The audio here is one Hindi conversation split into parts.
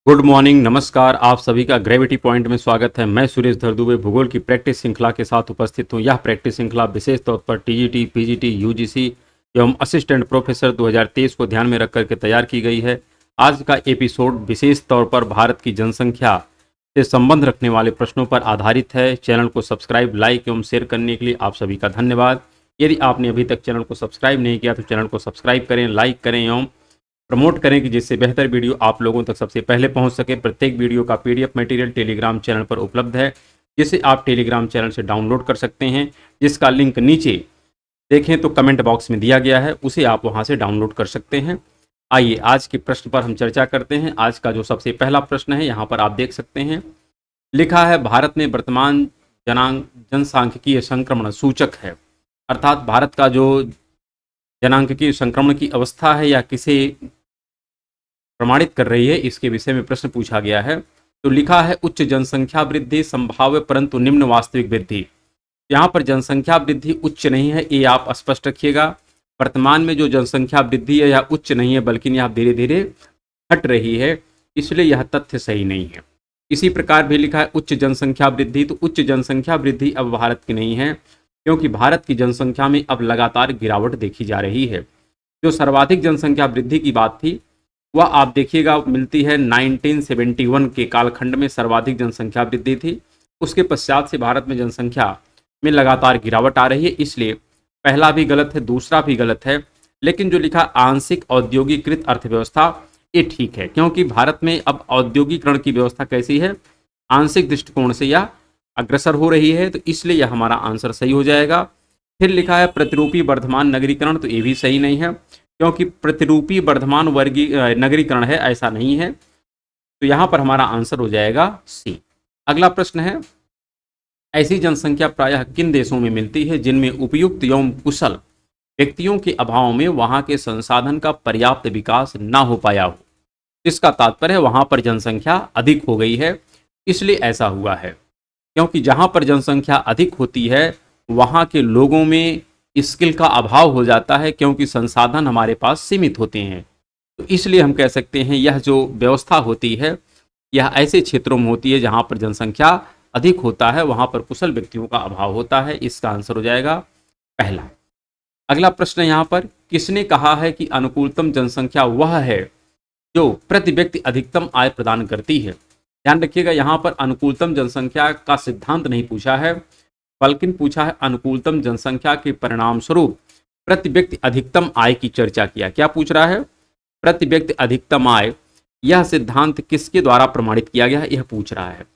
गुड मॉर्निंग, नमस्कार। आप सभी का ग्रेविटी पॉइंट में स्वागत है। मैं सुरेश धरदुबे भूगोल की प्रैक्टिस श्रृंखला के साथ उपस्थित हूँ। यह प्रैक्टिस श्रृंखला विशेष तौर पर टीजीटी, पीजीटी, यूजीसी एवं असिस्टेंट प्रोफेसर 2023 को ध्यान में रख करके तैयार की गई है। आज का एपिसोड विशेष तौर पर भारत की जनसंख्या से संबंध रखने वाले प्रश्नों पर आधारित है। चैनल को सब्सक्राइब, लाइक एवं शेयर करने के लिए आप सभी का धन्यवाद। यदि आपने अभी तक चैनल को सब्सक्राइब नहीं किया तो चैनल को सब्सक्राइब करें, लाइक करें एवं प्रमोट करें कि जिससे बेहतर वीडियो आप लोगों तक सबसे पहले पहुंच सके। प्रत्येक वीडियो का पीडीएफ मटेरियल टेलीग्राम चैनल पर उपलब्ध है, जिसे आप टेलीग्राम चैनल से डाउनलोड कर सकते हैं, जिसका लिंक नीचे देखें तो कमेंट बॉक्स में दिया गया है, उसे आप वहां से डाउनलोड कर सकते हैं। आइए आज के प्रश्न पर हम चर्चा करते हैं। आज का जो सबसे पहला प्रश्न है यहाँ पर आप देख सकते हैं, लिखा है भारत में वर्तमान जनसांख्यिकीय संक्रमण सूचक है। अर्थात भारत का जो जनांकीय संक्रमण की अवस्था है या किसे प्रमाणित कर रही है, इसके विषय में प्रश्न पूछा गया है। तो लिखा है उच्च जनसंख्या वृद्धि संभाव्य परंतु निम्न वास्तविक वृद्धि। यहाँ पर जनसंख्या वृद्धि उच्च नहीं है, ये आप स्पष्ट रखिएगा। वर्तमान में जो जनसंख्या वृद्धि है यह उच्च नहीं है, बल्कि यह धीरे धीरे घट रही है, इसलिए यह तथ्य सही नहीं है। इसी प्रकार भी लिखा है उच्च जनसंख्या वृद्धि, तो उच्च जनसंख्या वृद्धि अब भारत की नहीं है, क्योंकि भारत की जनसंख्या में अब लगातार गिरावट देखी जा रही है। जो सर्वाधिक जनसंख्या वृद्धि की बात थी वह आप देखिएगा मिलती है 1971 के कालखंड में सर्वाधिक जनसंख्या वृद्धि थी। उसके पश्चात से भारत में जनसंख्या में लगातार गिरावट आ रही है, इसलिए पहला भी गलत है, दूसरा भी गलत है। लेकिन जो लिखा आंशिक औद्योगिकृत अर्थव्यवस्था, ये ठीक है, क्योंकि भारत में अब औद्योगिकरण की व्यवस्था कैसी है, आंशिक दृष्टिकोण से यह अग्रसर हो रही है, तो इसलिए यह हमारा आंसर सही हो जाएगा। फिर लिखा है प्रतिरूपी वर्धमान नगरीकरण, तो ये भी सही नहीं है, क्योंकि प्रतिरूपी वर्धमान वर्गीय नगरीकरण है, ऐसा नहीं है। तो यहां पर हमारा आंसर हो जाएगा सी। अगला प्रश्न है, ऐसी जनसंख्या प्रायः किन देशों में मिलती है जिनमें उपयुक्त एवं कुशल व्यक्तियों के अभाव में वहां के संसाधन का पर्याप्त विकास ना हो पाया हो। इसका तात्पर्य है वहां पर जनसंख्या अधिक हो गई है, इसलिए ऐसा हुआ है। क्योंकि जहां पर जनसंख्या अधिक होती है वहां के लोगों में स्किल का अभाव हो जाता है, क्योंकि संसाधन हमारे पास सीमित होते हैं। तो इसलिए हम कह सकते हैं यह जो व्यवस्था होती है यह ऐसे क्षेत्रों में होती है जहां पर जनसंख्या अधिक होता है, वहां पर कुशल व्यक्तियों का अभाव होता है। इसका आंसर हो जाएगा पहला। अगला प्रश्न यहाँ पर, किसने कहा है कि अनुकूलतम जनसंख्या वह है जो प्रति व्यक्ति अधिकतम आय प्रदान करती है। ध्यान रखिएगा, यहाँ पर अनुकूलतम जनसंख्या का सिद्धांत नहीं पूछा है, बल्कि पूछा है अनुकूलतम जनसंख्या के परिणाम स्वरूप प्रति व्यक्ति अधिकतम आय की चर्चा किया। क्या पूछ रहा है, प्रति व्यक्ति अधिकतम आय, यह सिद्धांत किसके द्वारा प्रमाणित किया गया है, यह पूछ रहा है।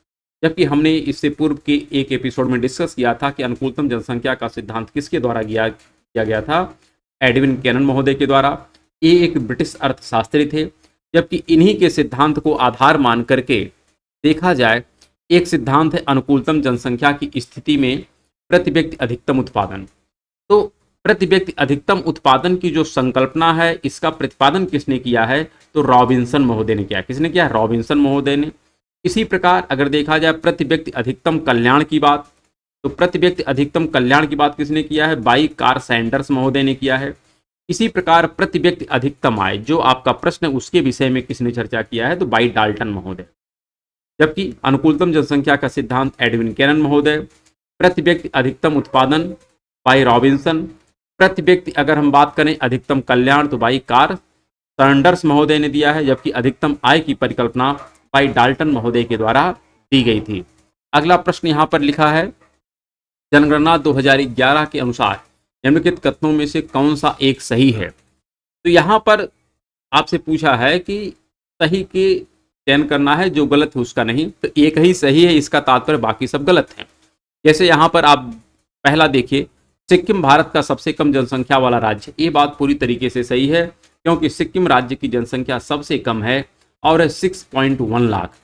जबकि हमने इससे पूर्व के एक एपिसोड में डिस्कस किया था कि अनुकूलतम जनसंख्या का सिद्धांत किसके द्वारा किया गया था, एडविन कैनन महोदय के द्वारा। ये एक ब्रिटिश अर्थशास्त्री थे, जबकि इन्हीं के सिद्धांत को आधार मान करके देखा जाए, एक सिद्धांत है अनुकूलतम जनसंख्या की स्थिति में प्रति व्यक्ति अधिकतम उत्पादन। तो प्रति व्यक्ति अधिकतम उत्पादन की जो संकल्पना है, इसका प्रतिपादन किसने किया है, तो रॉबिन्सन महोदय ने किया। किसने किया, रॉबिन्सन महोदय ने। इसी प्रकार अगर देखा जाए प्रति व्यक्ति अधिकतम कल्याण की बात, तो प्रति व्यक्ति अधिकतम कल्याण की बात किसने किया है, बाई कार सैंडर्स महोदय ने किया है। इसी प्रकार प्रति व्यक्ति अधिकतम आय, जो आपका प्रश्न है उसके विषय में किसने चर्चा किया है, तो बाई डाल्टन महोदय। जबकि अनुकूलतम जनसंख्या का सिद्धांत एडविन कैनन महोदय, प्रति व्यक्ति अधिकतम उत्पादन बाई रॉबिन्सन, प्रति व्यक्ति अगर हम बात करें अधिकतम कल्याण तो बाई कार सैंडर्स महोदय ने दिया है, जबकि अधिकतम आय की परिकल्पना बाई डाल्टन महोदय के द्वारा दी गई थी। अगला प्रश्न यहाँ पर लिखा है, जनगणना 2011 के अनुसार निम्नलिखित कथनों में से कौन सा एक सही है। तो यहाँ पर आपसे पूछा है कि सही के चयन करना है, जो गलत है उसका नहीं। तो एक ही सही है, इसका तात्पर्य बाकी सब गलत हैं। जैसे यहाँ पर आप पहला देखिए, सिक्किम भारत का सबसे कम जनसंख्या वाला राज्य, ये बात पूरी तरीके से सही है, क्योंकि सिक्किम राज्य की जनसंख्या सबसे कम है और है 6.1 लाख।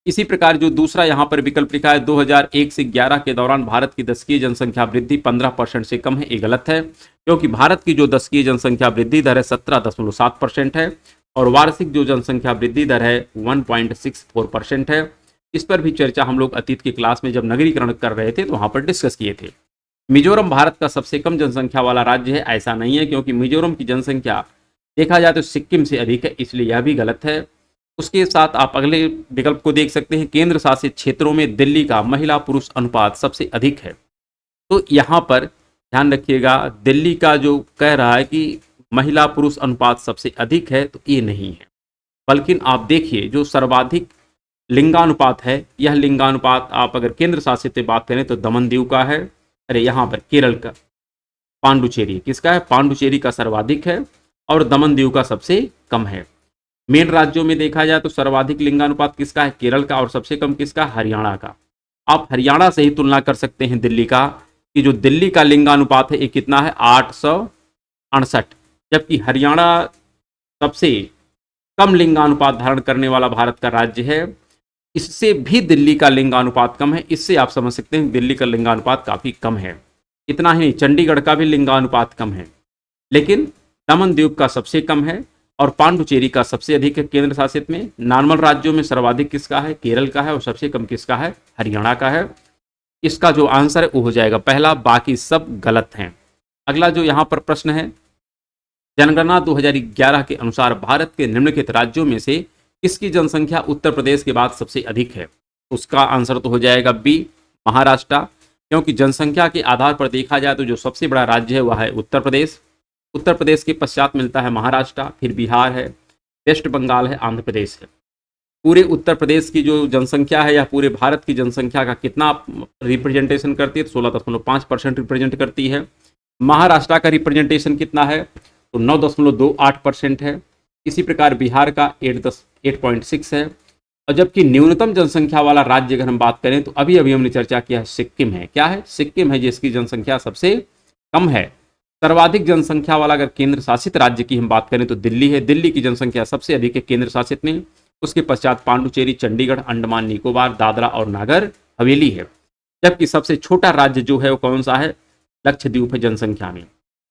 इसी प्रकार जो दूसरा यहाँ पर विकल्प लिखा है, 2001 से 11 के दौरान भारत की दशकीय जनसंख्या वृद्धि 15% से कम है, ये गलत है, क्योंकि भारत की जो दशकीय जनसंख्या वृद्धि दर है 17.7% है और वार्षिक जो जनसंख्या वृद्धि दर है 1.64% है। इस पर भी चर्चा हम लोग अतीत की क्लास में जब नगरीकरण कर रहे थे तो वहां पर डिस्कस किए थे। मिजोरम भारत का सबसे कम जनसंख्या वाला राज्य है, ऐसा नहीं है, क्योंकि मिजोरम की जनसंख्या देखा जाए तो सिक्किम से अधिक है, इसलिए यह भी गलत है। उसके साथ आप अगले विकल्प को देख सकते हैं, केंद्र शासित क्षेत्रों में दिल्ली का महिला पुरुष अनुपात सबसे अधिक है। तो यहाँ पर ध्यान रखिएगा, दिल्ली का जो कह रहा है कि महिला पुरुष अनुपात सबसे अधिक है, तो ये नहीं है, बल्कि आप देखिए जो सर्वाधिक लिंगानुपात है, यह लिंगानुपात आप अगर केंद्र शासित में बात करें तो दमन दीव का है। अरे यहाँ पर केरल का पांडुचेरी, किसका है? पांडुचेरी का सर्वाधिक है और दमन दीव का सबसे कम है। मेन राज्यों में देखा जाए तो सर्वाधिक लिंगानुपात किसका है? केरल का, और सबसे कम किसका? हरियाणा का। आप हरियाणा से ही तुलना कर सकते हैं दिल्ली का, कि जो दिल्ली का लिंगानुपात है ये कितना है? 868, जबकि हरियाणा सबसे कम लिंगानुपात धारण करने वाला भारत का राज्य है। इससे भी दिल्ली का लिंगानुपात कम है। इससे आप समझ सकते हैं दिल्ली का लिंगानुपात काफी कम है। इतना ही नहीं, चंडीगढ़ का भी लिंगानुपात कम है, लेकिन दमन द्वीप का सबसे कम है और पांडुचेरी का सबसे अधिक है केंद्र शासित में। नॉर्मल राज्यों में सर्वाधिक किसका है? केरल का है, और सबसे कम किसका है? हरियाणा का है। इसका जो आंसर है वो हो जाएगा पहला, बाकी सब गलत हैं। अगला जो यहाँ पर प्रश्न है, जनगणना 2011 के अनुसार भारत के निम्नलिखित राज्यों में से किसकी जनसंख्या उत्तर प्रदेश के बाद सबसे अधिक है? उसका आंसर तो हो जाएगा बी, महाराष्ट्र, क्योंकि जनसंख्या के आधार पर देखा जाए तो जो सबसे बड़ा राज्य है वह है उत्तर प्रदेश। उत्तर प्रदेश के पश्चात मिलता है महाराष्ट्र, फिर बिहार है, वेस्ट बंगाल है, आंध्र प्रदेश है। पूरे उत्तर प्रदेश की जो जनसंख्या है या पूरे भारत की जनसंख्या का कितना रिप्रेजेंटेशन करती है? 16.5% रिप्रेजेंट करती है। महाराष्ट्र का रिप्रेजेंटेशन कितना है? तो 9.28% है। इसी प्रकार बिहार का 8.6 है। और जबकि न्यूनतम जनसंख्या वाला राज्य अगर हम बात करें तो अभी अभी हमने चर्चा किया है, सिक्किम है। क्या है? सिक्किम है, जिसकी जनसंख्या सबसे कम है। सर्वाधिक जनसंख्या वाला अगर केंद्र शासित राज्य की हम बात करें तो दिल्ली है। दिल्ली की जनसंख्या सबसे अधिक है केंद्र शासित में। उसके पश्चात पांडुचेरी, चंडीगढ़, अंडमान निकोबार, दादरा और नागर हवेली है। जबकि सबसे छोटा राज्य जो है वो कौन सा है? लक्षद्वीप है जनसंख्या में।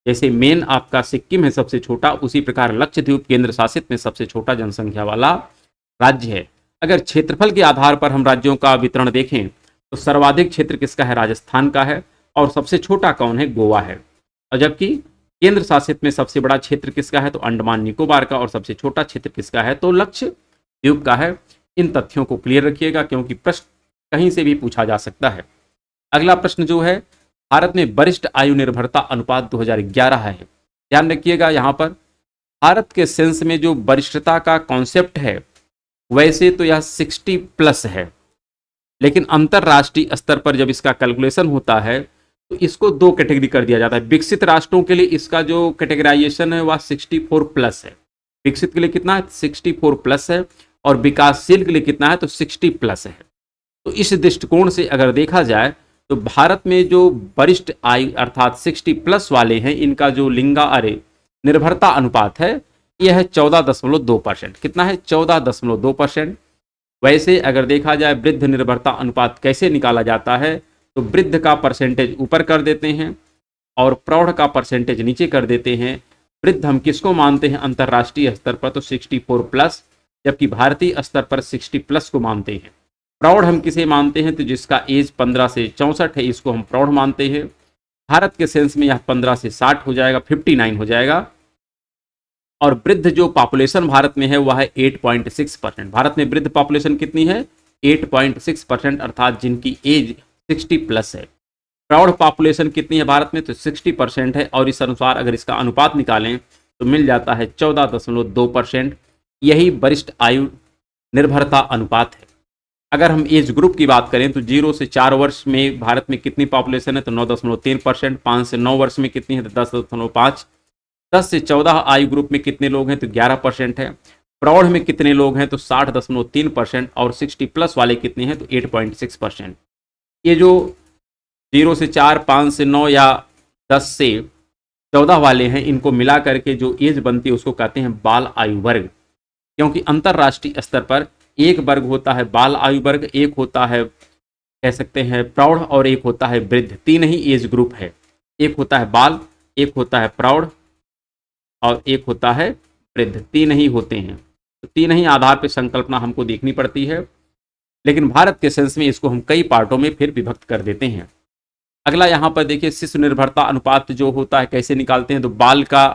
जैसे मेन आपका सिक्किम है सबसे छोटा, उसी प्रकार लक्षद्वीप केंद्र शासित में सबसे छोटा जनसंख्या वाला राज्य है। अगर क्षेत्रफल के आधार पर हम राज्यों का वितरण देखें तो सर्वाधिक क्षेत्र किसका है? राजस्थान का है। और सबसे छोटा कौन है? गोवा है। और जबकि केंद्र शासित में सबसे बड़ा क्षेत्र किसका है? तो अंडमान निकोबार का। और सबसे छोटा क्षेत्र किसका है? तो लक्षद्वीप का है। इन तथ्यों को क्लियर रखिएगा, क्योंकि प्रश्न कहीं से भी पूछा जा सकता है। अगला प्रश्न जो है, भारत में वरिष्ठ आयु निर्भरता अनुपात 2011 है। ध्यान रखिएगा, यहाँ पर भारत के सेंस में जो वरिष्ठता का कॉन्सेप्ट है वैसे तो यह 60+ है, लेकिन अंतरराष्ट्रीय स्तर पर जब इसका कैलकुलेशन होता है तो इसको दो कैटेगरी कर दिया जाता है। विकसित राष्ट्रों के लिए इसका जो कैटेगराइजेशन है वह 64+ है। विकसित के लिए कितना है? 64+ है। और विकासशील के लिए कितना है? तो 60+ है। तो इस दृष्टिकोण से अगर देखा जाए तो भारत में जो वरिष्ठ आयु अर्थात 60+ वाले हैं, इनका जो निर्भरता अनुपात है यह है 14.2%। कितना है? 14.2%। वैसे अगर देखा जाए वृद्ध निर्भरता अनुपात कैसे निकाला जाता है, तो वृद्ध का परसेंटेज ऊपर कर देते हैं और प्रौढ़ का परसेंटेज नीचे कर देते हैं। वृद्ध हम किसको मानते हैं अंतर्राष्ट्रीय स्तर पर? तो 64+, जबकि भारतीय स्तर पर 60+ को मानते हैं। प्रौढ़ हम किसे मानते हैं? तो जिसका एज 15 से 64 है, इसको हम प्रौढ़ मानते हैं। भारत के सेंस में यह 15 से 60 हो जाएगा, 59 हो जाएगा। और वृद्ध जो पॉपुलेशन भारत में है वह है 8.6%। भारत में वृद्ध पॉपुलेशन कितनी है? 8.6%, अर्थात जिनकी एज 60+ है। प्रौढ़ पॉपुलेशन कितनी है भारत में? तो 60% है। और इस अनुसार अगर इसका अनुपात निकालें तो मिल जाता है 14.2%। यही वरिष्ठ आयु निर्भरता अनुपात है। अगर हम एज ग्रुप की बात करें तो 0 से 4 वर्ष में भारत में कितनी पॉपुलेशन है? तो 9.3%। 5 से 9 वर्ष में कितनी है? तो 10.5। 10 से 14 आयु ग्रुप में कितने लोग हैं? तो 11% है। प्रौढ़ में कितने लोग हैं? तो 60.3%। और 60+ वाले कितने हैं? तो 8.6%। ये जो 0 से 4, 5 से 9 या 10 से 14 वाले हैं, इनको मिला करके जो एज बनती है उसको कहते हैं बाल आयु वर्ग। क्योंकि अंतरराष्ट्रीय स्तर पर एक वर्ग होता है बाल आयु वर्ग, एक होता है कह सकते हैं प्रौढ़, और एक होता है वृद्ध। 3 ही एज ग्रुप है। एक होता है बाल, एक होता है प्रौढ़ और एक होता है वृद्ध। 3 ही होते हैं। तो 3 ही आधार पर संकल्पना हमको देखनी पड़ती है, लेकिन भारत के सेंस में इसको हम कई पार्टों में फिर विभक्त कर देते हैं। अगला यहाँ पर देखिए, शिशु निर्भरता अनुपात जो होता है कैसे निकालते हैं? तो बाल का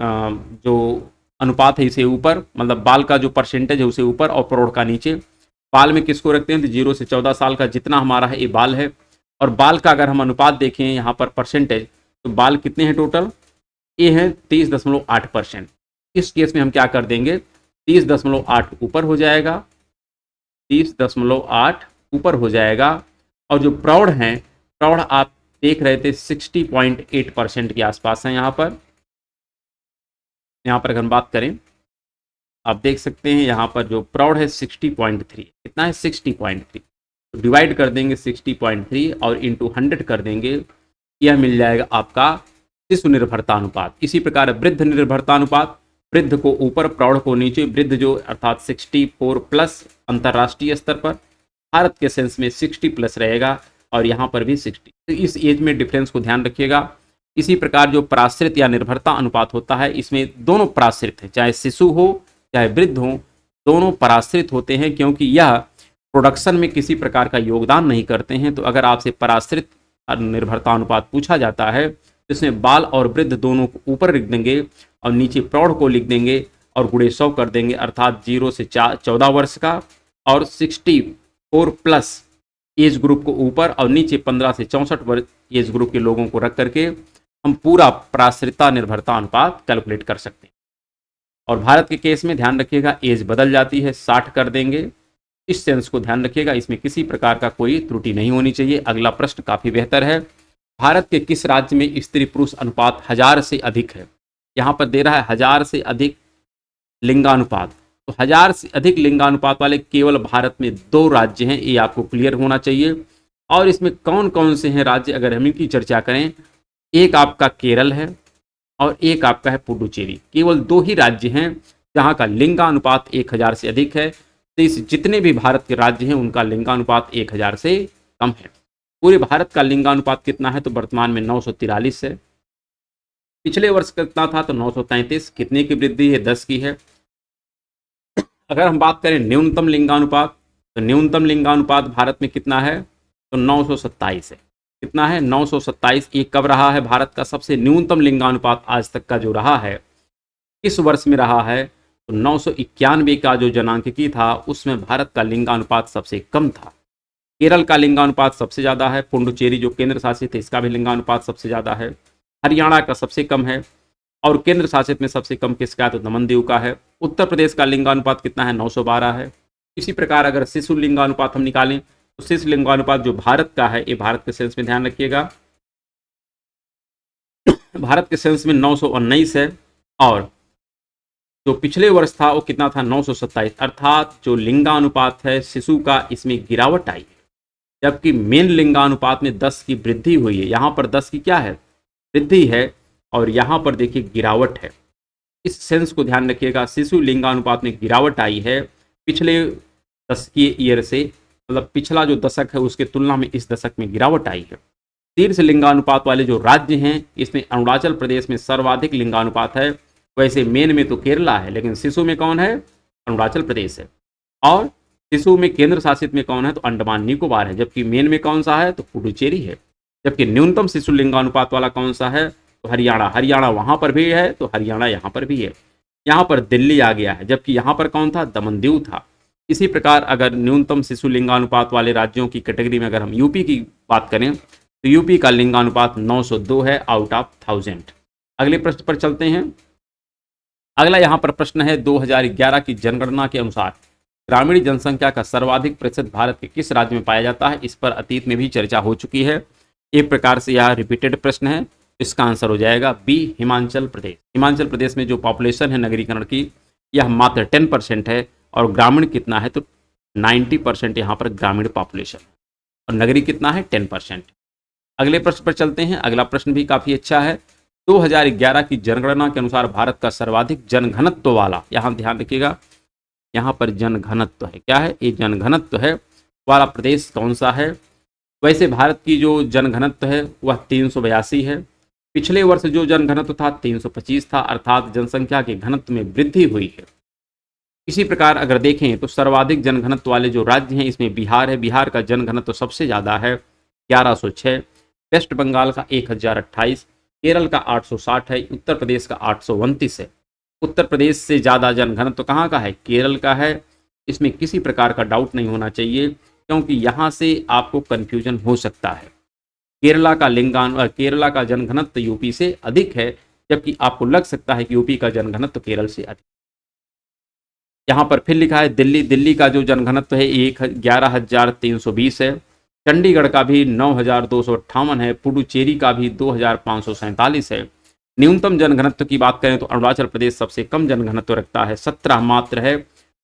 जो अनुपात है इसे ऊपर, मतलब बाल का जो परसेंटेज है उसे ऊपर और प्रौढ़ का नीचे। बाल में किसको रखते हैं, तो 0 से 14 साल का जितना हमारा है ये बाल है। और बाल का अगर हम अनुपात देखें यहाँ पर परसेंटेज, तो बाल कितने हैं टोटल, ये है 30.8%। इस केस में हम क्या कर देंगे, 30.8 ऊपर हो जाएगा, 30.8 ऊपर हो जाएगा। और जो प्रौढ़ हैं, प्रौढ़ आप देख रहे थे 60.8% के आसपास हैं। यहाँ पर अगर हम बात करें, आप देख सकते हैं यहाँ पर जो प्रौढ़ है 60.3, कितना है 60.3, तो डिवाइड कर देंगे 60.3 और इंटू 100 कर देंगे, यह मिल जाएगा आपका शिशु निर्भरता अनुपात। इसी प्रकार वृद्ध निर्भरता अनुपात, वृद्ध को ऊपर प्रौढ़ को नीचे, वृद्ध जो अर्थात 64+ अंतर्राष्ट्रीय स्तर पर, भारत के सेंस में 60+ रहेगा और यहाँ पर भी 60। तो इस एज में डिफरेंस को ध्यान रखिएगा। इसी प्रकार जो पराश्रित या निर्भरता अनुपात होता है, इसमें दोनों पराश्रित हैं, चाहे शिशु हो चाहे वृद्ध हो, दोनों पराश्रित होते हैं, क्योंकि यह प्रोडक्शन में किसी प्रकार का योगदान नहीं करते हैं। तो अगर आपसे पराश्रित निर्भरता अनुपात पूछा जाता है, तो इसमें बाल और वृद्ध दोनों को ऊपर लिख देंगे और नीचे प्रौढ़ को लिख देंगे और गुणे 100 कर देंगे, अर्थात 0 से 14 वर्ष का और 64+ एज ग्रुप को ऊपर और नीचे 15 से 64 वर्ष एज ग्रुप के लोगों को रख करके हम पूरा पराश्रिता निर्भरता अनुपात कैलकुलेट कर सकते हैं। और भारत के केस में ध्यान रखिएगा एज बदल जाती है, 60 कर देंगे। इस सेंस को ध्यान रखिएगा, इसमें किसी प्रकार का कोई त्रुटि नहीं होनी चाहिए। अगला प्रश्न काफी बेहतर है, भारत के किस राज्य में स्त्री पुरुष अनुपात 1000 से अधिक है। यहाँ पर दे रहा है 1000 से अधिक लिंगानुपात, तो 1000 से अधिक लिंगानुपात वाले केवल भारत में 2 राज्य हैं, ये आपको क्लियर होना चाहिए। और इसमें कौन कौन से हैं राज्य, अगर हम इनकी चर्चा करें, एक आपका केरल है और एक आपका है पुडुचेरी। केवल 2 ही राज्य हैं जहाँ का लिंगानुपात 1000 से अधिक है। तो इस जितने भी भारत के राज्य हैं उनका लिंगानुपात 1000 से कम है। पूरे भारत का लिंगानुपात कितना है, तो वर्तमान में 943 है। पिछले वर्ष कितना था, तो 933। कितने की वृद्धि है, 10 की है। अगर हम बात करें न्यूनतम लिंगानुपात, तो न्यूनतम लिंगानुपात भारत में कितना है, तो 927 है। कितना है, 927। ये कब रहा है भारत का सबसे न्यूनतम लिंगानुपात आज तक का जो रहा है, इस वर्ष में रहा है, तो 991 का जो जनांकिकी था उसमें भारत का लिंगानुपात सबसे कम था। केरल का लिंगानुपात सबसे ज़्यादा है, पुडुचेरी जो केंद्र शासित है इसका भी लिंगानुपात सबसे ज़्यादा है, हरियाणा का सबसे कम है, और केंद्र शासित में सबसे कम किसका है, तो दमन दीव का है। उत्तर प्रदेश का लिंगानुपात कितना है, 912 है। इसी प्रकार अगर शिशु लिंगानुपात हम निकालें, तो शिशु लिंगानुपात जो भारत का है, ये भारत के सेंस में ध्यान रखिएगा, भारत के सेंस में 919 है। और जो पिछले वर्ष था वो कितना था, 927। अर्थात जो लिंगानुपात है शिशु का, इसमें गिरावट आई है, जबकि मेन लिंगानुपात में 10 की वृद्धि हुई है। यहाँ पर 10 की क्या है, वृद्धि है, और यहाँ पर देखिए गिरावट है। इस सेंस को ध्यान रखिएगा, शिशु लिंगानुपात में गिरावट आई है पिछले 10 की ईयर से, मतलब पिछला जो दशक है उसके तुलना में इस दशक में गिरावट आई है। शीर्ष लिंगानुपात वाले जो राज्य हैं, इसमें अरुणाचल प्रदेश में सर्वाधिक लिंगानुपात है। वैसे मेन में तो केरला है, लेकिन शिशु में कौन है, अरुणाचल प्रदेश है। और शिशु में केंद्र शासित में कौन है, तो अंडमान निकोबार है। जबकि मेन में कौन सा है, तो पुडुचेरी है। जबकि न्यूनतम शिशु लिंगानुपात वाला कौन सा है, तो हरियाणा वहां पर भी है, तो हरियाणा यहाँ पर भी है। यहाँ पर दिल्ली आ गया है, जबकि यहाँ पर कौन था, दमन दीव था। इसी प्रकार अगर न्यूनतम शिशु लिंगानुपात वाले राज्यों की कैटेगरी में अगर हम यूपी की बात करें, तो यूपी का लिंगानुपात 902 है आउट ऑफ 1000। अगले प्रश्न पर चलते हैं। अगला यहाँ पर प्रश्न है, 2011 की जनगणना के अनुसार ग्रामीण जनसंख्या का सर्वाधिक प्रतिशत भारत के किस राज्य में पाया जाता है। इस पर अतीत में भी चर्चा हो चुकी है। एक प्रकार से यह रिपीटेड प्रश्न है। इसका आंसर हो जाएगा बी, हिमाचल प्रदेश। हिमाचल प्रदेश में जो पॉपुलेशन है नगरीकरण की, यह मात्र 10% है, और ग्रामीण कितना है, तो 90% यहाँ पर ग्रामीण पॉपुलेशन, और नगरी कितना है, 10%। अगले प्रश्न पर चलते हैं। अगला प्रश्न भी काफ़ी अच्छा है। 2011 की जनगणना के अनुसार भारत का सर्वाधिक जनघनत्व वाला, यहाँ ध्यान रखिएगा, यहाँ पर जनघनत्व है, क्या है, ये जनघनत्व है वाला प्रदेश कौन सा है। वैसे भारत की जो जनघनत्व है वह 382 है। पिछले वर्ष जो जनघनत्व था 325 था, अर्थात जनसंख्या के घनत्व में वृद्धि हुई है। इसी प्रकार अगर देखें तो सर्वाधिक जनघनत्व वाले जो राज्य हैं, इसमें बिहार है। बिहार का जनघनत्व सबसे ज़्यादा है, 1106। वेस्ट बंगाल का 1028, केरल का 860 है, उत्तर प्रदेश का 829 है। उत्तर प्रदेश से ज़्यादा जनघनत्व तो कहाँ का है? केरल का है। इसमें किसी प्रकार का डाउट नहीं होना चाहिए, क्योंकि यहाँ से आपको कन्फ्यूजन हो सकता है। केरला का जनघनत्व यूपी से अधिक है, जबकि आपको लग सकता है कि यूपी का जनघनत्व केरल से अधिक। यहाँ पर फिर लिखा है दिल्ली का जो जनघनत्व है 11,320 है। चंडीगढ़ का भी 9,258 है। पुडुचेरी का भी 2,547 है। न्यूनतम जनघनत्व की बात करें तो अरुणाचल प्रदेश सबसे कम जनघनत्व रखता है, 17 मात्र है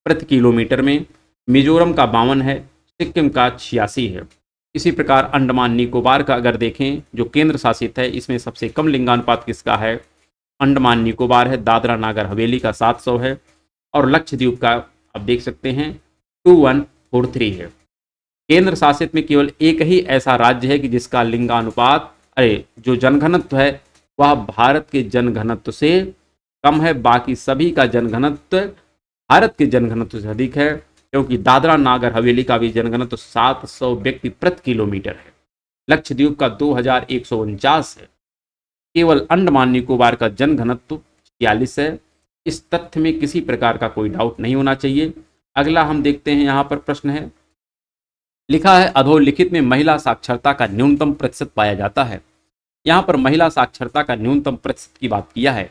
प्रति किलोमीटर में। मिजोरम का 52 है। सिक्किम का 86 है। इसी प्रकार अंडमान निकोबार का अगर देखें, जो केंद्र शासित है, इसमें सबसे कम लिंगानुपात किसका है? अंडमान निकोबार है। दादरा नागर हवेली का 700 है। और लक्षद्वीप का आप देख सकते हैं 2143 है। केंद्र शासित में केवल एक ही ऐसा राज्य है कि जिसका लिंगानुपात जो जनघनत्व है वह भारत के जनघनत्व से कम है। बाकी सभी का जनघनत्व भारत के जनघनत्व से अधिक है, क्योंकि दादरा नागर हवेली का भी जनघनत्व 700 व्यक्ति प्रति किलोमीटर है। लक्षद्वीप का 2149 है। केवल अंडमान निकोबार का जनघनत्व 46 है। इस तथ्य में किसी प्रकार का कोई डाउट नहीं होना चाहिए। अगला हम देखते हैं, यहाँ पर प्रश्न है, लिखा है अधोलिखित में महिला साक्षरता का न्यूनतम प्रतिशत पाया जाता है। यहाँ पर महिला साक्षरता का न्यूनतम प्रतिशत की बात किया है,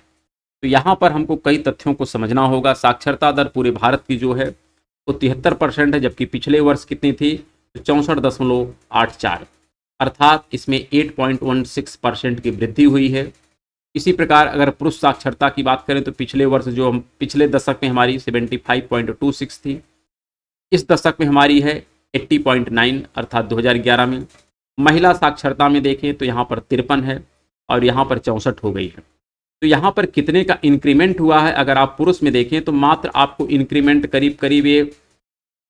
तो यहाँ पर हमको कई तथ्यों को समझना होगा। साक्षरता दर पूरे भारत की जो है वो 73% है, जबकि पिछले वर्ष कितनी थी? तो 64.84, अर्थात इसमें 8.16% की वृद्धि हुई है। इसी प्रकार अगर पुरुष साक्षरता की बात करें तो पिछले वर्ष जो हम पिछले दशक में हमारी 75.26 थी, इस दशक में हमारी है 80.9, अर्थात 2011 में। महिला साक्षरता में देखें तो यहाँ पर 53 है और यहाँ पर 64 हो गई है। तो यहाँ पर कितने का इंक्रीमेंट हुआ है? अगर आप पुरुष में देखें तो मात्र आपको इंक्रीमेंट करीब करीब ये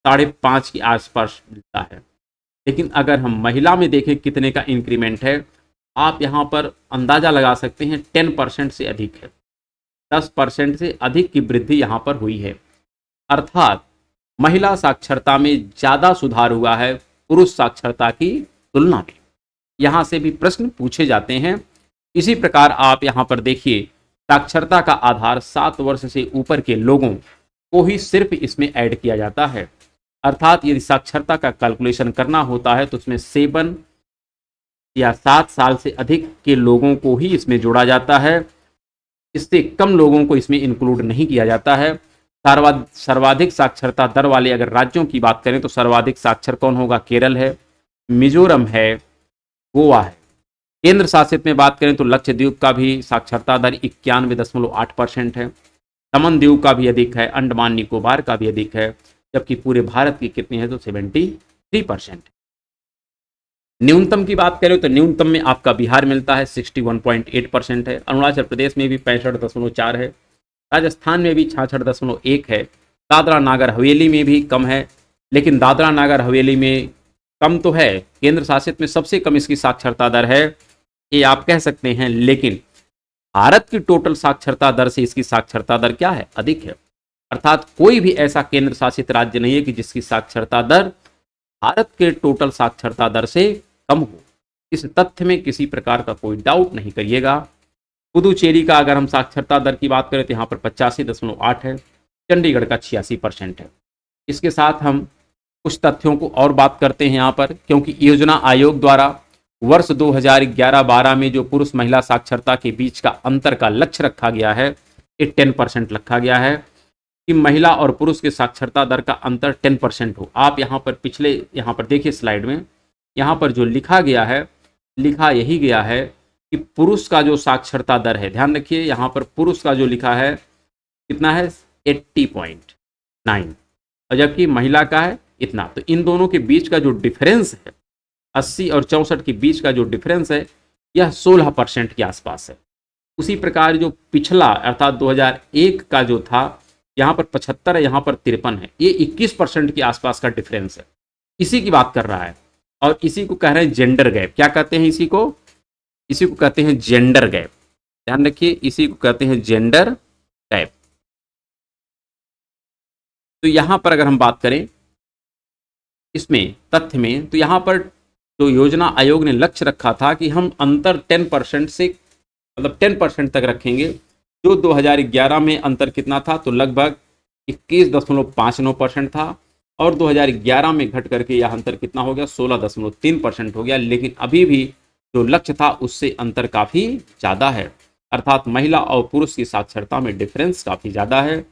5.5 के आसपास मिलता है। लेकिन अगर हम महिला में देखें कितने का इंक्रीमेंट है, आप यहाँ पर अंदाजा लगा सकते हैं 10% से अधिक है। 10% से अधिक की वृद्धि यहाँ पर हुई है, अर्थात महिला साक्षरता में ज़्यादा सुधार हुआ है पुरुष साक्षरता की तुलना में। यहाँ से भी प्रश्न पूछे जाते हैं। इसी प्रकार आप यहाँ पर देखिए, साक्षरता का आधार 7 वर्ष से ऊपर के लोगों को ही सिर्फ इसमें ऐड किया जाता है, अर्थात यदि साक्षरता का कैलकुलेशन करना होता है तो उसमें 7 या 7 साल से अधिक के लोगों को ही इसमें जोड़ा जाता है। इससे कम लोगों को इसमें इंक्लूड नहीं किया जाता है। सर्वाधिक साक्षरता दर वाले अगर राज्यों की बात करें तो सर्वाधिक साक्षर कौन होगा? केरल है, मिजोरम है, गोवा है। केंद्र शासित में बात करें तो लक्षद्वीप का भी साक्षरता दर 91.8% है। दमन दीव का भी अधिक है, अंडमान निकोबार का भी अधिक है, जबकि पूरे भारत की कितनी है? तो 73%। न्यूनतम की बात करें तो न्यूनतम में आपका बिहार मिलता है 61.8% है। अरुणाचल प्रदेश में भी 65.4 है। राजस्थान में भी 66.1 है। दादरा नागर हवेली में भी कम है, लेकिन दादरा नागर हवेली में कम तो है, केंद्र शासित में सबसे कम इसकी साक्षरता दर है, ये आप कह सकते हैं। लेकिन भारत की टोटल साक्षरता दर से इसकी साक्षरता दर क्या है? अधिक है। अर्थात कोई भी ऐसा केंद्र शासित राज्य नहीं है कि जिसकी साक्षरता दर भारत के टोटल साक्षरता दर से कम हो। इस तथ्य में किसी प्रकार का कोई डाउट नहीं करिएगा। पुदुचेरी का अगर हम साक्षरता दर की बात करें तो यहाँ पर 85.8 है। चंडीगढ़ का 86% है। इसके साथ हम कुछ तथ्यों को और बात करते हैं यहाँ पर, क्योंकि योजना आयोग द्वारा वर्ष 2011-12 में जो पुरुष महिला साक्षरता के बीच का अंतर का लक्ष्य रखा गया है, ये 10% रखा गया है कि महिला और पुरुष के साक्षरता दर का अंतर 10% हो। आप यहाँ पर देखिए स्लाइड में, यहाँ पर जो लिखा गया है, लिखा यही गया है कि पुरुष का जो साक्षरता दर है, ध्यान रखिए यहाँ पर पुरुष का जो लिखा है कितना है? 80.9, और जबकि महिला का है इतना। तो इन दोनों के बीच का जो डिफरेंस है, 80 और 64 के बीच का जो डिफरेंस है, यह 16% के आसपास है। उसी प्रकार जो पिछला अर्थात 2001 का जो था, यहाँ पर 75 है, यहाँ पर 53 है, ये 21% के आसपास का डिफरेंस है। इसी की बात कर रहा है, और इसी को कह रहे हैं जेंडर गैप। क्या कहते हैं इसी को? इसी को कहते हैं जेंडर गैप। ध्यान रखिए, इसी को कहते हैं जेंडर गैप। तो यहाँ पर अगर हम बात करें इसमें तथ्य में, तो यहाँ पर जो योजना आयोग ने लक्ष्य रखा था कि हम अंतर 10% से 10% तक रखेंगे, जो 2011 में अंतर कितना था, तो लगभग 21.59% था, और 2011 में घट करके यह अंतर कितना हो गया, 16.3% हो गया। लेकिन अभी भी जो लक्ष्य था उससे अंतर काफ़ी ज़्यादा है, अर्थात महिला और पुरुष की साक्षरता में डिफरेंस काफ़ी ज़्यादा है।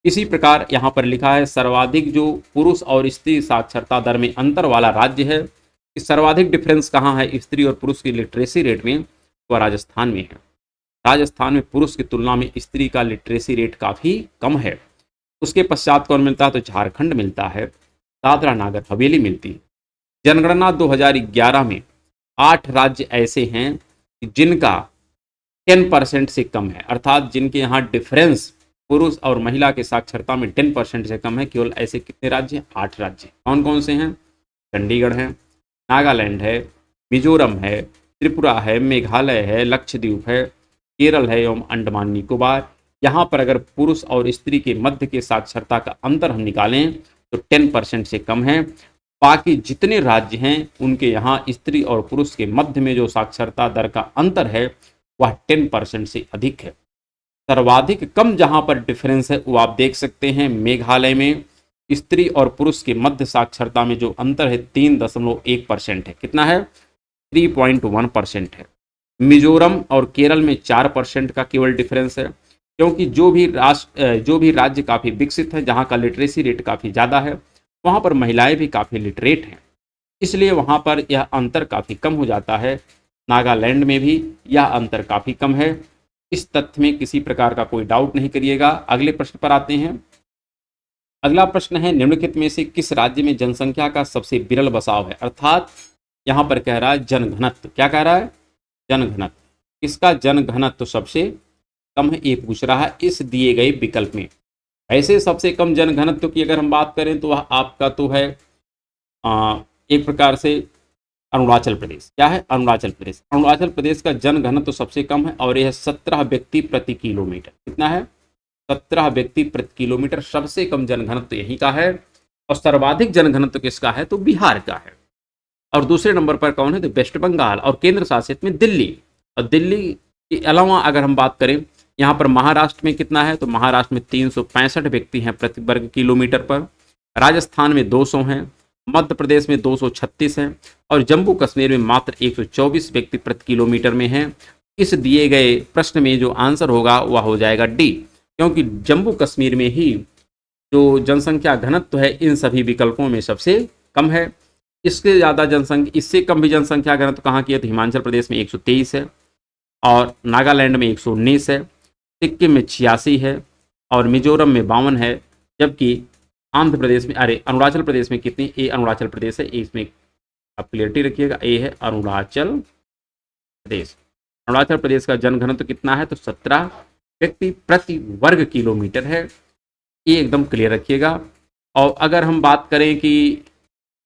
इसी प्रकार यहाँ पर लिखा है सर्वाधिक जो पुरुष और स्त्री साक्षरता दर में अंतर वाला राज्य है, कि सर्वाधिक डिफरेंस कहाँ है स्त्री और पुरुष की लिटरेसी रेट में, तो राजस्थान में है। राजस्थान में पुरुष की तुलना में स्त्री का लिटरेसी रेट काफ़ी कम है। उसके पश्चात कौन मिलता है, तो झारखंड मिलता है, दादरा नागर हवेली मिलती है। जनगणना 2011 में 8 राज्य ऐसे हैं जिनका 10% से कम है, अर्थात जिनके यहाँ डिफरेंस पुरुष और महिला के साक्षरता में 10% से कम है। केवल ऐसे कितने राज्य, 8 राज्य। कौन कौन से हैं, चंडीगढ़ है, नागालैंड है, मिजोरम है, त्रिपुरा है, मेघालय है, लक्षद्वीप है, केरल है एवं अंडमान निकोबार। यहाँ पर अगर पुरुष और स्त्री के मध्य के साक्षरता का अंतर हम निकालें तो 10% से कम है। बाकी जितने राज्य हैं उनके यहाँ स्त्री और पुरुष के मध्य में जो साक्षरता दर का अंतर है वह 10% से अधिक है। सर्वाधिक कम जहाँ पर डिफरेंस है वो आप देख सकते हैं, मेघालय में स्त्री और पुरुष के मध्य साक्षरता में जो अंतर है 3.1% है। कितना है, 3.1% है। मिजोरम और केरल में 4% का केवल डिफरेंस है, क्योंकि जो भी राज्य काफ़ी विकसित है, जहाँ का लिटरेसी रेट काफ़ी ज़्यादा है, वहाँ पर महिलाएं भी काफ़ी लिटरेट हैं, इसलिए वहाँ पर यह अंतर काफ़ी कम हो जाता है। नागालैंड में भी यह अंतर काफ़ी कम है। इस तथ्य में किसी प्रकार का कोई डाउट नहीं करिएगा। अगले प्रश्न पर आते हैं। अगला प्रश्न है, निम्नलिखित में से किस राज्य में जनसंख्या का सबसे विरल बसाव है, अर्थात यहाँ पर कह रहा है जनघनत्व। क्या कह रहा है, जनघनत्व। इसका जनघनत्व सबसे कम है, ये पूछ रहा है इस दिए गए विकल्प में। ऐसे सबसे कम जनघनत्व की अगर हम बात करें तो वह आपका तो है एक प्रकार से अरुणाचल प्रदेश। क्या है, अरुणाचल प्रदेश। अरुणाचल प्रदेश का जनघनत्व सबसे कम है और यह 17 व्यक्ति प्रति किलोमीटर। कितना है, 17 व्यक्ति प्रति किलोमीटर। सबसे कम जनघनत्व यहीं का है। और सर्वाधिक जनघनत्व किसका है, तो बिहार का है। और दूसरे नंबर पर कौन है, तो वेस्ट बंगाल। और केंद्र शासित में दिल्ली। और दिल्ली के अलावा अगर हम बात करें यहाँ पर महाराष्ट्र में कितना है, तो महाराष्ट्र में 365 व्यक्ति हैं प्रति वर्ग किलोमीटर पर। राजस्थान में 200 हैं, मध्य प्रदेश में 236 हैं और जम्मू कश्मीर में मात्र 124 व्यक्ति प्रति किलोमीटर में हैं। इस दिए गए प्रश्न में जो आंसर होगा वह हो जाएगा डी, क्योंकि जम्मू कश्मीर में ही जो जनसंख्या घनत्व है इन सभी विकल्पों में सबसे कम है। इससे ज़्यादा जनसंख्या, इससे कम भी जनसंख्या घनत्व कहाँ की है, तो हिमाचल प्रदेश में 123 है और नागालैंड में 119 है, सिक्किम में 86 है और मिजोरम में 52 है। जबकि आंध्र प्रदेश में, अरुणाचल प्रदेश में कितनी, ए अरुणाचल प्रदेश है, इसमें आप क्लियरिटी रखिएगा, ए है अरुणाचल प्रदेश। अरुणाचल प्रदेश का जनघनत्व कितना है, तो 17 व्यक्ति प्रति वर्ग किलोमीटर है, ये एकदम क्लियर रखिएगा। और अगर हम बात करें कि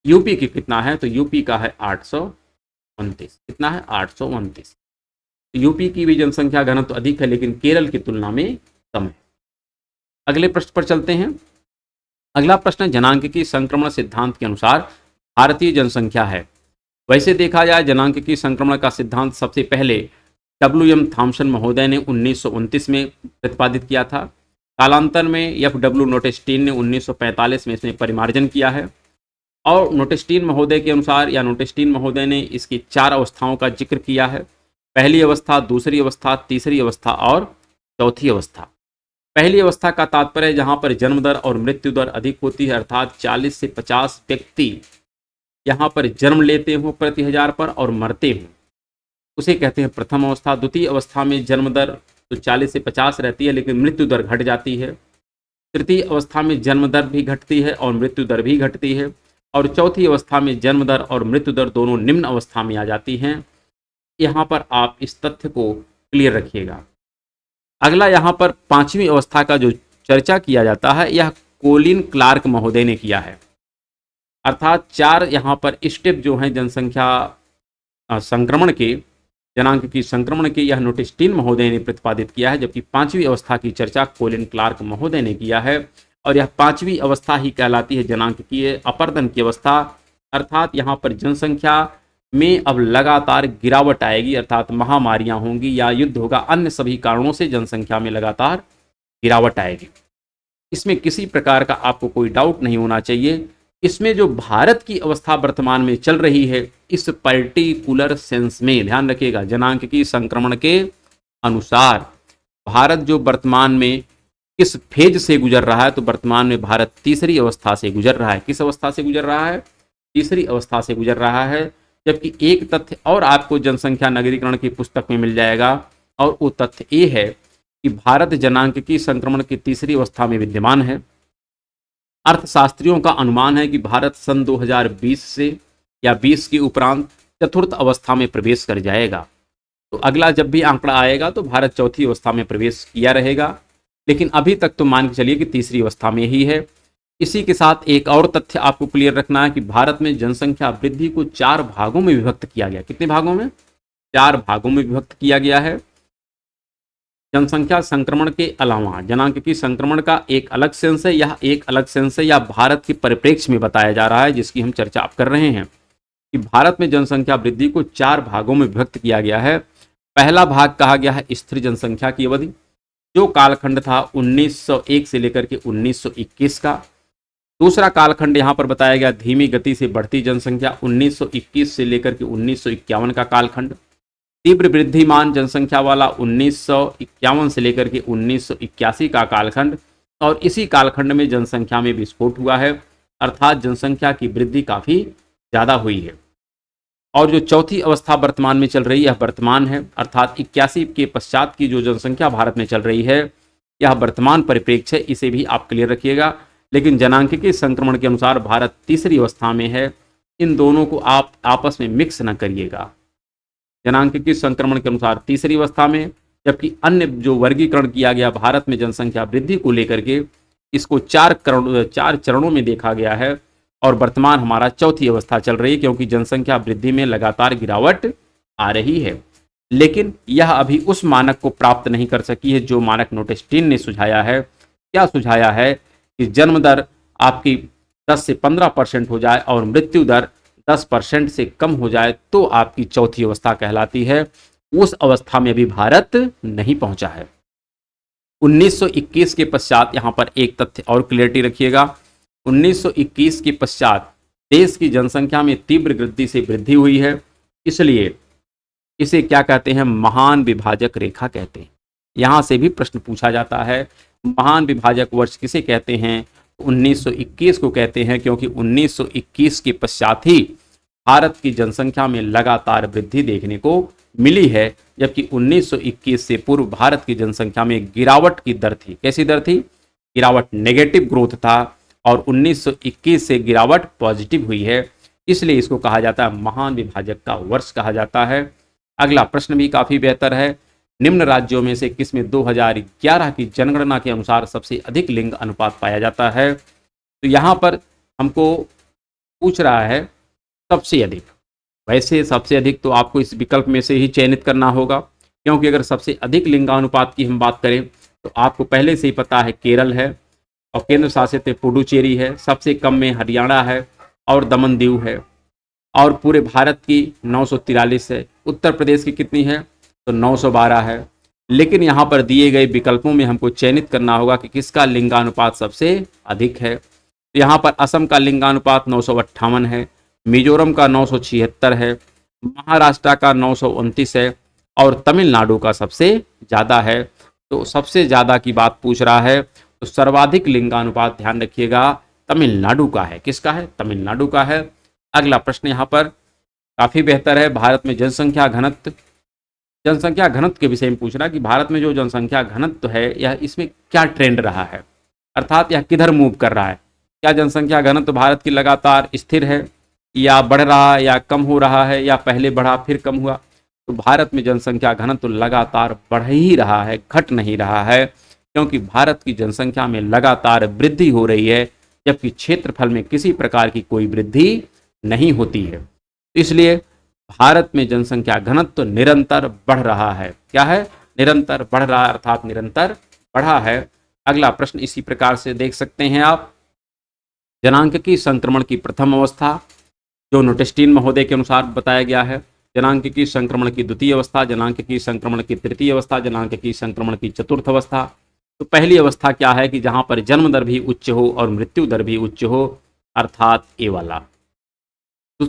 यूपी की कितना है, तो यूपी का है 829। कितना है, 829। यूपी की भी जनसंख्या घनत्व अधिक है लेकिन केरल की तुलना में कम है। अगले प्रश्न पर चलते हैं। अगला प्रश्न जनांकिकी संक्रमण सिद्धांत के अनुसार भारतीय जनसंख्या है। वैसे देखा जाए जनांकिकी संक्रमण का सिद्धांत सबसे पहले WM थॉम्सन महोदय ने 1929 में प्रतिपादित किया था। कालांतर में FW नोटेस्टीन ने 1945 में इसमें परिमार्जन किया है। और नोटेस्टीन महोदय के अनुसार, या नोटेस्टीन महोदय ने इसकी 4 अवस्थाओं का जिक्र किया है। पहली अवस्था, दूसरी अवस्था, तीसरी अवस्था और चौथी अवस्था। पहली अवस्था का तात्पर्य जहां पर जन्म दर और मृत्यु दर अधिक होती है, अर्थात 40 से 50 व्यक्ति यहां पर जन्म लेते हों प्रति 1000 पर और मरते हों, उसे कहते हैं प्रथम अवस्था। द्वितीय अवस्था में जन्म दर तो 40 से 50 रहती है लेकिन मृत्यु दर घट जाती है। तृतीय अवस्था में जन्म दर भी घटती है और मृत्यु दर भी घटती है। और चौथी अवस्था में जन्म दर और मृत्यु दर दोनों निम्न अवस्था में आ जाती हैं। यहाँ पर आप इस तथ्य को क्लियर रखिएगा। अगला यहाँ पर 5वीं अवस्था का जो चर्चा किया जाता है यह कोलिन क्लार्क महोदय ने किया है। अर्थात 4 यहाँ पर स्टेप जो हैं जनसंख्या संक्रमण के, जनांकिकी संक्रमण के, यह नोटेस्टीन महोदय ने प्रतिपादित किया है। जबकि 5वीं अवस्था की चर्चा कोलिन क्लार्क महोदय ने किया है। और यह 5वीं अवस्था ही कहलाती है जनांकिकीय अपर्दन की अवस्था। अर्थात यहाँ पर जनसंख्या में अब लगातार गिरावट आएगी, अर्थात महामारियां होंगी या युद्ध होगा, अन्य सभी कारणों से जनसंख्या में लगातार गिरावट आएगी। इसमें किसी प्रकार का आपको कोई डाउट नहीं होना चाहिए। इसमें जो भारत की अवस्था वर्तमान में चल रही है, इस पर्टिकुलर सेंस में ध्यान रखिएगा, जनांक संक्रमण के अनुसार भारत जो वर्तमान में किस फेज से गुजर रहा है, तो वर्तमान में भारत तीसरी अवस्था से गुजर रहा है। किस अवस्था से गुजर रहा है? तीसरी अवस्था से गुजर रहा है। जबकि एक तथ्य और आपको जनसंख्या नगरीकरण की पुस्तक में मिल जाएगा, और वो तथ्य ये है कि भारत जनांक संक्रमण की तीसरी अवस्था में विद्यमान है। अर्थशास्त्रियों का अनुमान है कि भारत सन 2020 से या 20 के उपरांत चतुर्थ अवस्था में प्रवेश कर जाएगा। तो अगला जब भी आंकड़ा आएगा तो भारत चौथी अवस्था में प्रवेश किया रहेगा, लेकिन अभी तक तो मान के चलिए कि तीसरी अवस्था में ही है। इसी के साथ एक और तथ्य आपको क्लियर रखना है कि भारत में जनसंख्या वृद्धि को 4 भागों में विभक्त किया गया। कितने भागों में? 4 भागों में विभक्त किया गया है। जनसंख्या संक्रमण के अलावा जनांक संक्रमण का एक अलग सेंस है, यह एक अलग सेंस है, या भारत के परिप्रेक्ष्य में बताया जा रहा है, जिसकी हम चर्चा आप कर रहे हैं कि भारत में जनसंख्या वृद्धि को 4 भागों में विभक्त किया गया है। पहला भाग कहा गया है स्थिर जनसंख्या की अवधि, जो कालखंड था 1901 से लेकर के 1921 का। दूसरा कालखंड यहाँ पर बताया गया धीमी गति से बढ़ती जनसंख्या, 1921 से लेकर के 1951 का कालखंड। तीव्र वृद्धिमान जनसंख्या वाला 1951 से लेकर के 1981 का कालखंड, और इसी कालखंड में जनसंख्या में विस्फोट हुआ है, अर्थात जनसंख्या की वृद्धि काफ़ी ज़्यादा हुई है। और जो चौथी अवस्था वर्तमान में चल रही है, वर्तमान है, अर्थात 81 के पश्चात की जो जनसंख्या भारत में चल रही है, यह वर्तमान परिप्रेक्ष्य है, इसे भी आप क्लियर रखिएगा। लेकिन जनांकीय संक्रमण के अनुसार भारत तीसरी अवस्था में है। इन दोनों को आप आपस में मिक्स न करिएगा। जनांकीय संक्रमण के अनुसार तीसरी अवस्था में, जबकि अन्य जो वर्गीकरण किया गया भारत में जनसंख्या वृद्धि को लेकर के, इसको 4 चरणों में देखा गया है, और वर्तमान हमारा चौथी अवस्था चल रही है, क्योंकि जनसंख्या वृद्धि में लगातार गिरावट आ रही है। लेकिन यह अभी उस मानक को प्राप्त नहीं कर सकी है जो मानक नोटिस 3 ने सुझाया है। क्या सुझाया है? कि जन्म दर आपकी 10 से 15% हो जाए और मृत्यु दर 10% से कम हो जाए तो आपकी चौथी अवस्था कहलाती है। उस अवस्था में भी भारत नहीं पहुंचा है। 1921 के पश्चात यहां पर एक तथ्य और क्लियरिटी रखिएगा, 1921 के पश्चात देश की जनसंख्या में तीव्र वृद्धि से वृद्धि हुई है, इसलिए इसे क्या कहते हैं? महान विभाजक रेखा कहते हैं। यहां से भी प्रश्न पूछा जाता है, महान विभाजक वर्ष किसे कहते हैं? 1921 को कहते हैं, क्योंकि 1921 के पश्चात ही भारत की जनसंख्या में लगातार वृद्धि देखने को मिली है, जबकि 1921 से पूर्व भारत की जनसंख्या में गिरावट की दर थी। कैसी दर थी? गिरावट, नेगेटिव ग्रोथ था, और 1921 से गिरावट पॉजिटिव हुई है, इसलिए इसको कहा जाता है महान विभाजक का वर्ष कहा जाता है। अगला प्रश्न भी काफ़ी बेहतर है, निम्न राज्यों में से किसमें 2011 की जनगणना के अनुसार सबसे अधिक लिंग अनुपात पाया जाता है? तो यहाँ पर हमको पूछ रहा है सबसे अधिक। वैसे सबसे अधिक तो आपको इस विकल्प में से ही चयनित करना होगा, क्योंकि अगर सबसे अधिक लिंगानुपात की हम बात करें तो आपको पहले से ही पता है केरल है, और केंद्र शासित पुडुचेरी है, सबसे कम में हरियाणा है और दमन दीव है, और पूरे भारत की 943 है। उत्तर प्रदेश की कितनी है? तो 912 है। लेकिन यहाँ पर दिए गए विकल्पों में हमको चयनित करना होगा कि किसका लिंगानुपात सबसे अधिक है। तो यहाँ पर असम का लिंगानुपात 958 है, मिजोरम का 976 है, महाराष्ट्र का 929 है, और तमिलनाडु का सबसे ज़्यादा है। तो सबसे ज़्यादा की बात पूछ रहा है, तो सर्वाधिक लिंगानुपात ध्यान रखिएगा तमिलनाडु का है। किसका है? तमिलनाडु का है। अगला प्रश्न यहाँ पर काफ़ी बेहतर है, भारत में जनसंख्या घनत्व के विषय में पूछ रहा है कि भारत में जो जनसंख्या घनत्व है यह इसमें क्या ट्रेंड रहा है, अर्थात यह किधर मूव कर रहा है। क्या जनसंख्या घनत्व भारत की लगातार स्थिर है, या बढ़ रहा है, या कम हो रहा है, या पहले बढ़ा फिर कम हुआ? तो भारत में जनसंख्या घनत्व लगातार बढ़ ही रहा है, घट नहीं रहा है, क्योंकि भारत की जनसंख्या में लगातार वृद्धि हो रही है, जबकि क्षेत्रफल में किसी प्रकार की कोई वृद्धि नहीं होती है। इसलिए भारत में जनसंख्या घनत्व निरंतर बढ़ रहा है। क्या है? निरंतर बढ़ रहा है, अर्थात निरंतर बढ़ा है। अगला प्रश्न इसी प्रकार से देख सकते हैं आप, जनांक की संक्रमण की प्रथम अवस्था जो नोटेस्टीन महोदय के अनुसार बताया गया है। जनांकिकी संक्रमण की द्वितीय अवस्था, जनांकिकी संक्रमण की तृतीय अवस्था, जनांकिकी संक्रमण की चतुर्थ अवस्था। तो पहली अवस्था क्या है कि जहां पर जन्म दर भी उच्च हो और मृत्यु दर भी उच्च हो, अर्थात ए वाला। तो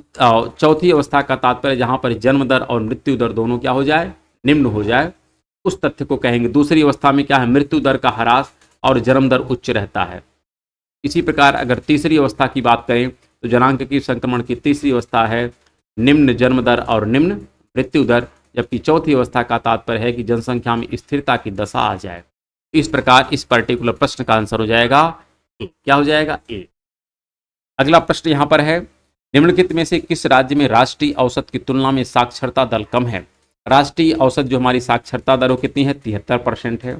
चौथी अवस्था का तात्पर्य जहां पर जन्म दर और मृत्यु दर दोनों क्या हो जाए, निम्न हो जाए, उस तथ्य को कहेंगे। दूसरी अवस्था में क्या है, मृत्यु दर का ह्रास और जन्म दर उच्च रहता है। इसी प्रकार अगर तीसरी अवस्था की बात करें तो जनांकिकी संक्रमण की तीसरी अवस्था है निम्न जन्म दर और निम्न मृत्यु दर, जबकि चौथी अवस्था का तात्पर्य है कि जनसंख्या में स्थिरता की दशा आ जाए। इस प्रकार इस पर्टिकुलर प्रश्न का आंसर हो जाएगा ए। क्या हो जाएगा, ए। अगला प्रश्न यहां पर है, निम्नलिखित में से किस राज्य में राष्ट्रीय औसत की तुलना में साक्षरता दर कम है। राष्ट्रीय औसत जो हमारी साक्षरता दर वो कितनी है, 73% है।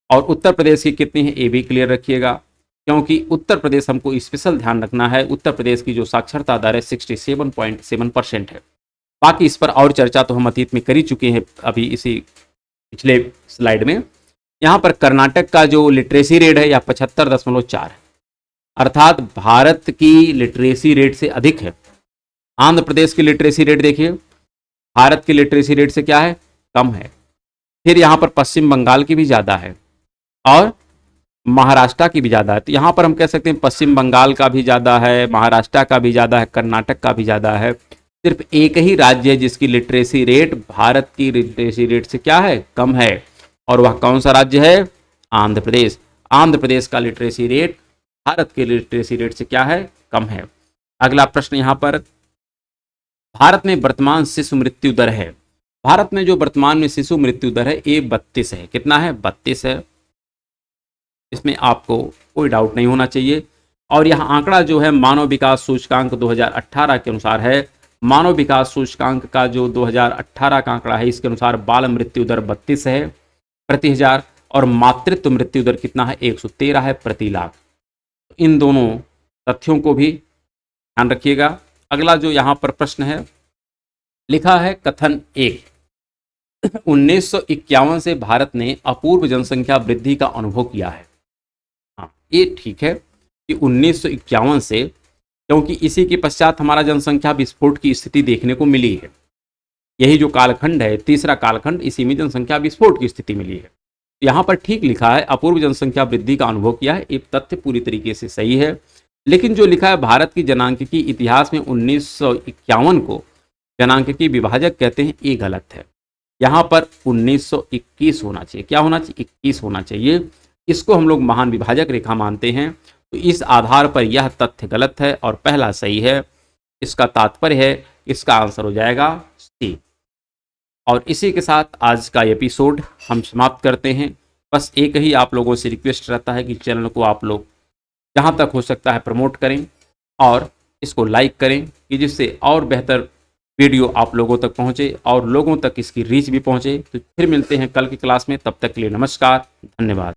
और उत्तर प्रदेश की कितनी है, ए भी क्लियर रखिएगा, क्योंकि उत्तर प्रदेश हमको स्पेशल ध्यान रखना है। उत्तर प्रदेश की जो साक्षरता दर है 67.7% है। बाकी इस पर और चर्चा तो हम अतीत में कर ही चुके हैं, अभी इसी पिछले स्लाइड में। यहाँ पर कर्नाटक का जो लिटरेसी रेट है यह 75.4 है, अर्थात भारत की लिटरेसी रेट से अधिक है। आंध्र प्रदेश की लिटरेसी रेट देखिए, भारत की लिटरेसी रेट से क्या है, कम है। फिर यहाँ पर पश्चिम बंगाल की भी ज़्यादा है और महाराष्ट्र की भी ज़्यादा है। तो यहाँ पर हम कह सकते हैं पश्चिम बंगाल का भी ज़्यादा है, महाराष्ट्र का भी ज़्यादा है, कर्नाटक का भी ज़्यादा है। सिर्फ एक ही राज्य है जिसकी लिटरेसी रेट भारत की लिटरेसी रेट से क्या है, कम है, और वह कौन सा राज्य है, आंध्र प्रदेश। आंध्र प्रदेश का लिटरेसी रेट भारत के लिटरेसी रेट से क्या है, कम है। अगला प्रश्न यहाँ पर, भारत में वर्तमान शिशु मृत्यु दर है, भारत में जो वर्तमान में शिशु मृत्यु दर है ये 32 है। कितना है, 32 है। इसमें आपको कोई डाउट नहीं होना चाहिए। और यह आंकड़ा जो है मानव विकास सूचकांक 2018 के अनुसार है। मानव विकास सूचकांक का जो 2018 का आंकड़ा है इसके अनुसार बाल मृत्यु दर 32 है प्रति हजार, और मातृत्व मृत्यु दर कितना है, 113 है प्रति लाख। इन दोनों तथ्यों को भी ध्यान रखिएगा। अगला जो यहाँ पर प्रश्न है, लिखा है कथन 1, 1951 से भारत ने अपूर्व जनसंख्या वृद्धि का अनुभव किया है। हाँ, ये ठीक है कि 1951 से, क्योंकि इसी के पश्चात हमारा जनसंख्या विस्फोट की स्थिति देखने को मिली है। यही जो कालखंड है, तीसरा कालखंड, इसी में जनसंख्या विस्फोट की स्थिति मिली है। यहाँ पर ठीक लिखा है अपूर्व जनसंख्या वृद्धि का अनुभव किया है, ये तथ्य पूरी तरीके से सही है। लेकिन जो लिखा है भारत की जनांकिकी इतिहास में 1951 को जनांकिकी विभाजक कहते हैं, ये गलत है। यहाँ पर 1921 होना चाहिए। क्या होना चाहिए, 21 होना चाहिए। इसको हम लोग महान विभाजक रेखा मानते हैं। तो इस आधार पर यह तथ्य गलत है और पहला सही है। इसका तात्पर्य है, इसका आंसर हो जाएगा सी। और इसी के साथ आज का एपिसोड हम समाप्त करते हैं। बस एक ही आप लोगों से रिक्वेस्ट रहता है कि चैनल को आप लोग जहाँ तक हो सकता है प्रमोट करें और इसको लाइक करें, कि जिससे और बेहतर वीडियो आप लोगों तक पहुँचे और लोगों तक इसकी रीच भी पहुँचे। तो फिर मिलते हैं कल की क्लास में, तब तक के लिए नमस्कार, धन्यवाद।